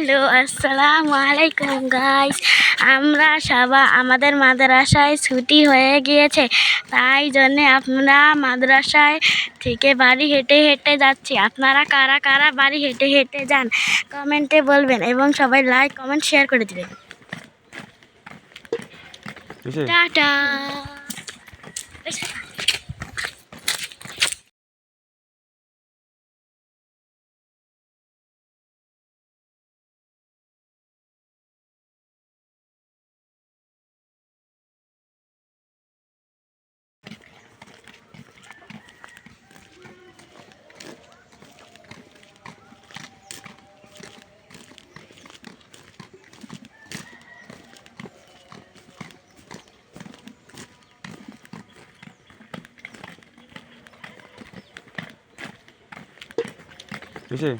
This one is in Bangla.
হ্যালো, আসসালামু আলাইকুম গাইস। আমরা সবাই আমাদের মাদ্রাসায় ছুটি হয়ে গিয়েছে, তাই জন্যে আমরা মাদ্রাসায় থেকে বাড়ি হেঁটে হেঁটে যাচ্ছি। আপনারা কারা কারা বাড়ি হেঁটে হেঁটে যান কমেন্টে বলবেন এবং সবাই লাইক কমেন্ট শেয়ার করে দেবেন। টাটা। কিসে